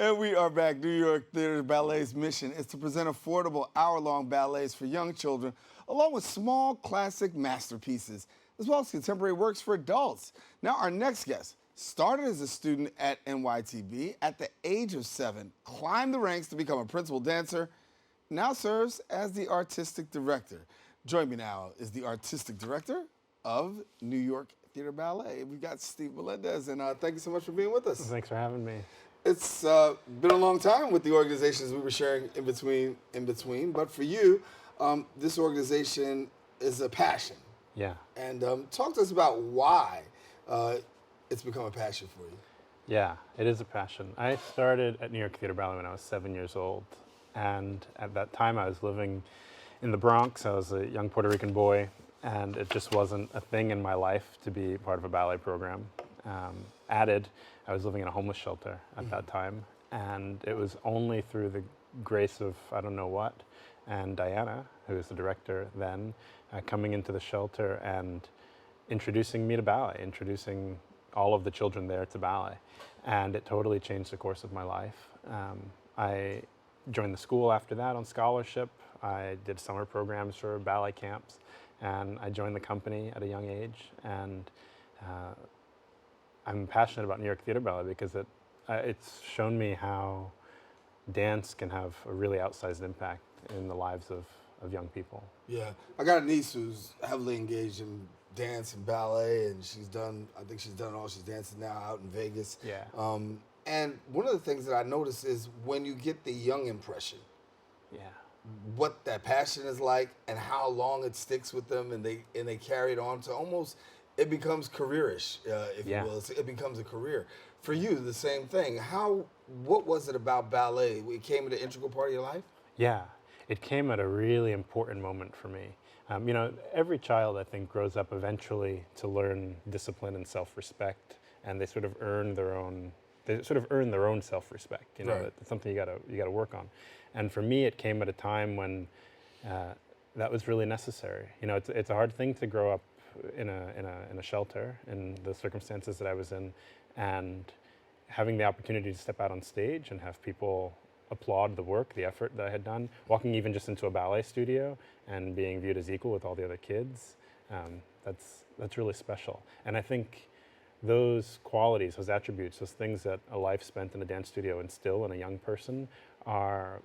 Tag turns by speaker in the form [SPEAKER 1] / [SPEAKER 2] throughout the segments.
[SPEAKER 1] And we are back. New York Theatre Ballet's mission is to present affordable hour-long ballets for young children, along with small classic masterpieces, as well as contemporary works for adults. Now, our next guest started as a student at NYTB at the age of 7, climbed the ranks to become a principal dancer, now serves as the artistic director. Join me now is the artistic director of New York Theatre Ballet. We've got Steve Melendez, and thank you so much for being with us.
[SPEAKER 2] Thanks for having me.
[SPEAKER 1] It's been a long time with the organizations we were sharing in between. But for you, this organization is a passion.
[SPEAKER 2] Yeah.
[SPEAKER 1] And talk to us about why it's become a passion for you.
[SPEAKER 2] Yeah, it is a passion. I started at New York Theatre Ballet when I was 7 years old. And at that time, I was living in the Bronx. I was a young Puerto Rican boy. And it just wasn't a thing in my life to be part of a ballet program. I was living in a homeless shelter at that time, and it was only through the grace of I don't know what, and Diana, who was the director then, coming into the shelter and introducing me to ballet, introducing all of the children there to ballet, and it totally changed the course of my life. I joined the school after that on scholarship. I did summer programs for ballet camps, and I joined the company at a young age, and I'm passionate about New York Theatre Ballet because it's shown me how dance can have a really outsized impact in the lives of young people.
[SPEAKER 1] Yeah, I got a niece who's heavily engaged in dance and ballet, and I think she's done all. She's dancing now out in Vegas.
[SPEAKER 2] Yeah.
[SPEAKER 1] And one of the things that I notice is when you get the young impression,
[SPEAKER 2] Yeah.
[SPEAKER 1] what that passion is like and how long it sticks with them, and they carry it on to almost. It becomes careerish, if you will. It becomes a career. For you, the same thing. What was it about ballet? It came an integral part of your life?
[SPEAKER 2] Yeah, it came at a really important moment for me. Every child, I think, grows up eventually to learn discipline and self-respect, and they sort of earn their own self-respect.
[SPEAKER 1] Right.
[SPEAKER 2] It's something you gotta work on. And for me, it came at a time when that was really necessary. It's a hard thing to grow up in a shelter in the circumstances that I was in, and having the opportunity to step out on stage and have people applaud the work, the effort that I had done, walking even just into a ballet studio and being viewed as equal with all the other kids, that's really special. And I think those qualities, those attributes, those things that a life spent in a dance studio instill in a young person are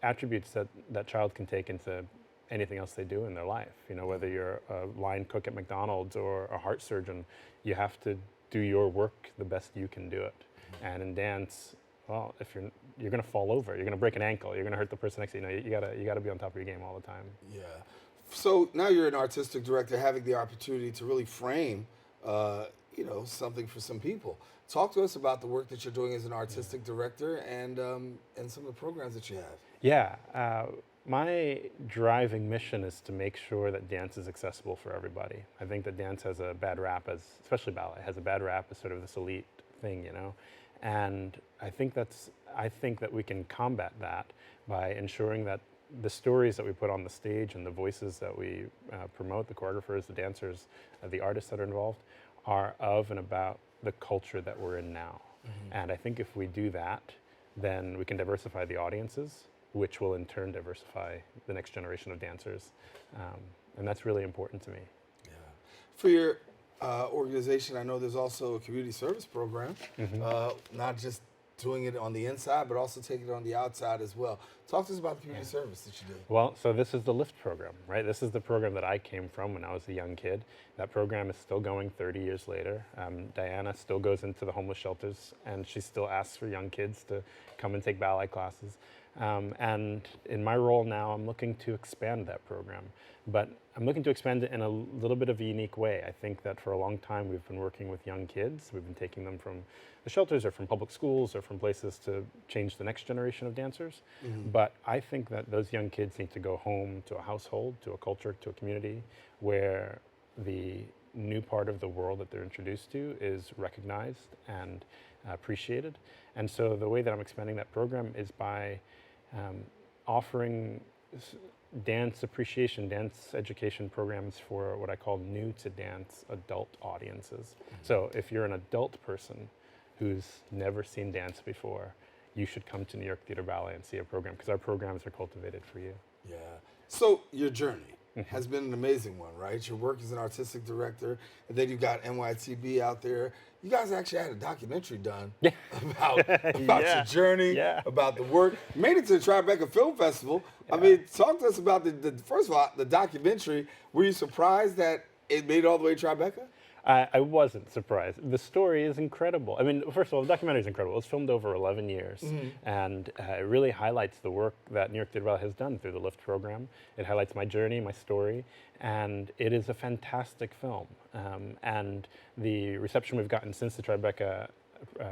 [SPEAKER 2] attributes that that child can take into anything else they do in their life. Whether you're a line cook at McDonald's or a heart surgeon, you have to do your work the best you can do it. And in dance, well, if you're going to fall over, you're going to break an ankle, you're going to hurt the person next to you. You gotta be on top of your game all the time.
[SPEAKER 1] Yeah. So now you're an artistic director, having the opportunity to really frame, something for some people. Talk to us about the work that you're doing as an artistic director and some of the programs that you have.
[SPEAKER 2] Yeah. My driving mission is to make sure that dance is accessible for everybody. I think that dance has a bad rap, especially ballet, has a bad rap as sort of this elite thing, And I think that we can combat that by ensuring that the stories that we put on the stage and the voices that we promote, the choreographers, the dancers, the artists that are involved, are of and about the culture that we're in now. Mm-hmm. And I think if we do that, then we can diversify the audiences, which will in turn diversify the next generation of dancers. And that's really important to me.
[SPEAKER 1] Yeah. For your organization, I know there's also a community service program, not just doing it on the inside, but also taking it on the outside as well. Talk to us about the community service that you do.
[SPEAKER 2] Well, so this is the LIFT program, right? This is the program that I came from when I was a young kid. That program is still going 30 years later. Diana still goes into the homeless shelters, and she still asks for young kids to come and take ballet classes. And in my role now, I'm looking to expand that program. But I'm looking to expand it in a little bit of a unique way. I think that for a long time, we've been working with young kids. We've been taking them from the shelters or from public schools or from places to change the next generation of dancers. Mm-hmm. But I think that those young kids need to go home to a household, to a culture, to a community where the new part of the world that they're introduced to is recognized and appreciated. And so the way that I'm expanding that program is by offering dance appreciation, dance education programs for what I call new to dance adult audiences. Mm-hmm. So if you're an adult person who's never seen dance before, you should come to New York Theatre Ballet and see a program, because our programs are cultivated for you.
[SPEAKER 1] Yeah. So your journey has been an amazing one, right? Your work as an artistic director, and then you got NYTB out there. You guys actually had a documentary done about your journey, about the work. You made it to the Tribeca Film Festival. I mean, talk to us about first of all, the documentary. Were you surprised that it made it all the way to Tribeca?
[SPEAKER 2] I wasn't surprised. The story is incredible. I mean, first of all, the documentary is incredible. It's filmed over 11 years, and it really highlights the work that New York Theatre Ballet has done through the LIFT program. It highlights my journey, my story, and it is a fantastic film. And the reception we've gotten since the Tribeca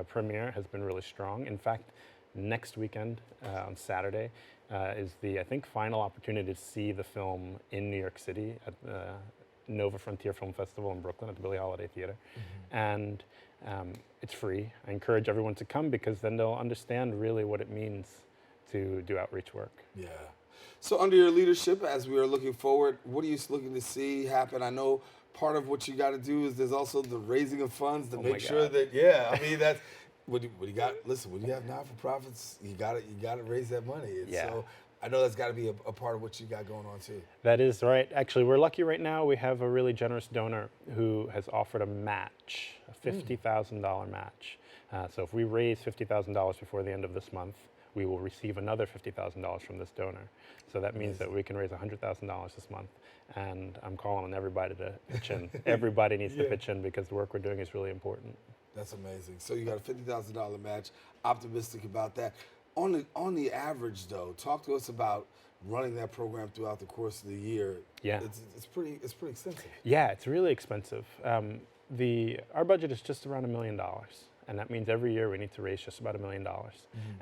[SPEAKER 2] premiere has been really strong. In fact, next weekend, on Saturday, is the, I think, final opportunity to see the film in New York City at the Nova Frontier Film Festival in Brooklyn at the Billie Holiday Theater. And it's free. I encourage everyone to come, because then they'll understand really what it means to do outreach work.
[SPEAKER 1] Yeah. So under your leadership, as we are looking forward, what are you looking to see happen? I know part of what you got to do is there's also the raising of funds to make sure that, I mean, that's, what do you got, listen, when you have not-for-profits, you got to raise that money. And so I know that's got to be a part of what you got going on too.
[SPEAKER 2] That is right. Actually, we're lucky right now. We have a really generous donor who has offered a match, a $50,000 match. So if we raise $50,000 before the end of this month, we will receive another $50,000 from this donor. So that means that we can raise $100,000 this month. And I'm calling on everybody to pitch in. Everybody needs to pitch in, because the work we're doing is really important.
[SPEAKER 1] That's amazing. So you got a $50,000 match. Optimistic about that. On the average, though, talk to us about running that program throughout the course of the year.
[SPEAKER 2] Yeah,
[SPEAKER 1] it's pretty expensive.
[SPEAKER 2] Yeah, it's really expensive. Our budget is just around $1 million, and that means every year we need to raise just about $1 million.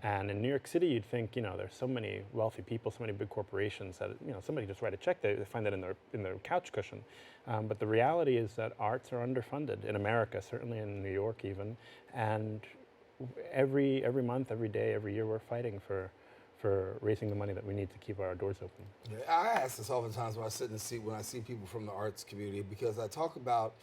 [SPEAKER 2] And in New York City, you'd think, there's so many wealthy people, so many big corporations that somebody just write a check, they find that in their couch cushion. But the reality is that arts are underfunded in America, certainly in New York even, and every month, every day, every year, we're fighting for raising the money that we need to keep our doors open.
[SPEAKER 1] Yeah, I ask this oftentimes when I sit in the seat, when I see people from the arts community, because I talk about,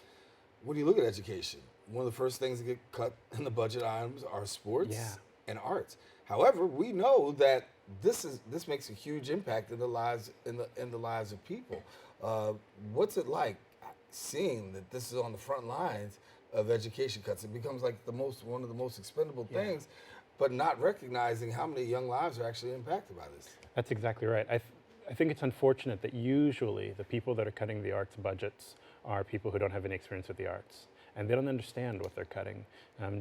[SPEAKER 1] when you look at education, one of the first things that get cut in the budget items are sports and arts. However, we know that this makes a huge impact in the lives of people. What's it like seeing that this is on the front lines of education cuts? It becomes like one of the most expendable things, but not recognizing how many young lives are actually impacted by this.
[SPEAKER 2] That's exactly right. I think it's unfortunate that usually the people that are cutting the arts budgets are people who don't have any experience with the arts, and they don't understand what they're cutting.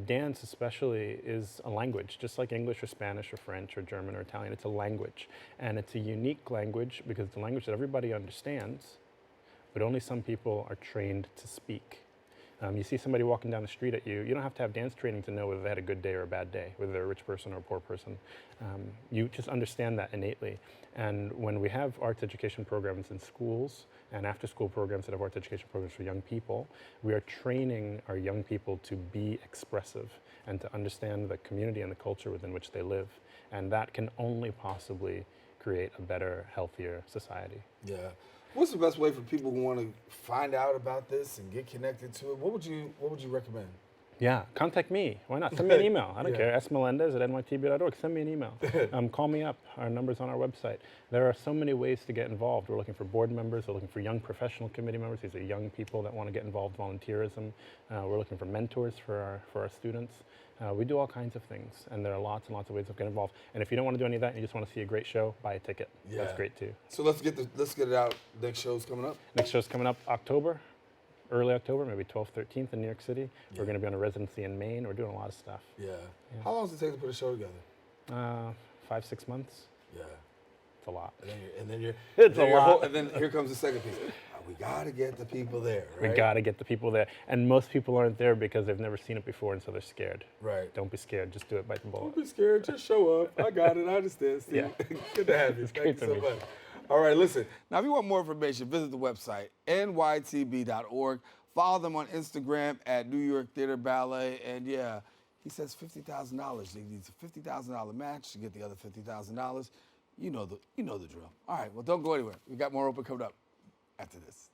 [SPEAKER 2] Dance especially is a language, just like English or Spanish or French or German or Italian. It's a language, and it's a unique language because it's a language that everybody understands, but only some people are trained to speak. You see somebody walking down the street at you, you don't have to have dance training to know whether they had a good day or a bad day, whether they're a rich person or a poor person. You just understand that innately. And when we have arts education programs in schools and after-school programs that have arts education programs for young people, we are training our young people to be expressive and to understand the community and the culture within which they live. And that can only possibly create a better, healthier society.
[SPEAKER 1] Yeah. What's the best way for people who want to find out about this and get connected to it? What would you recommend?
[SPEAKER 2] Yeah, contact me. Why not? Send me an email. I don't care. smelendez@nytb.org. Send me an email. Call me up. Our number's on our website. There are so many ways to get involved. We're looking for board members. We're looking for young professional committee members. These are young people that want to get involved, volunteerism. We're looking for mentors for our students. We do all kinds of things, and there are lots and lots of ways of getting involved. And if you don't want to do any of that and you just want to see a great show, buy a ticket. Yeah. That's great too.
[SPEAKER 1] So let's get it out. Next show's coming up?
[SPEAKER 2] Next show's coming up early October, maybe 12th, 13th in New York City. Yeah. We're going to be on a residency in Maine. We're doing a lot of stuff.
[SPEAKER 1] Yeah. How long does it take to put a show together?
[SPEAKER 2] 5-6 months.
[SPEAKER 1] Yeah.
[SPEAKER 2] It's a lot.
[SPEAKER 1] It's a lot. And then here comes the second piece. We got to get the people there, right?
[SPEAKER 2] We got to get the people there. And most people aren't there because they've never seen it before, and so they're scared.
[SPEAKER 1] Right.
[SPEAKER 2] Don't be scared. Just do it. Bite the bullet.
[SPEAKER 1] Don't be scared. Just show up. I got it. I understand, Steve. Yeah. Good to have you. Thank you so much. All right, listen. Now, if you want more information, visit the website, nytb.org. Follow them on Instagram at New York Theatre Ballet. And, yeah, he says $50,000. He needs a $50,000 match to get the other $50,000. You know the drill. All right, well, don't go anywhere. We got more open coming up after this.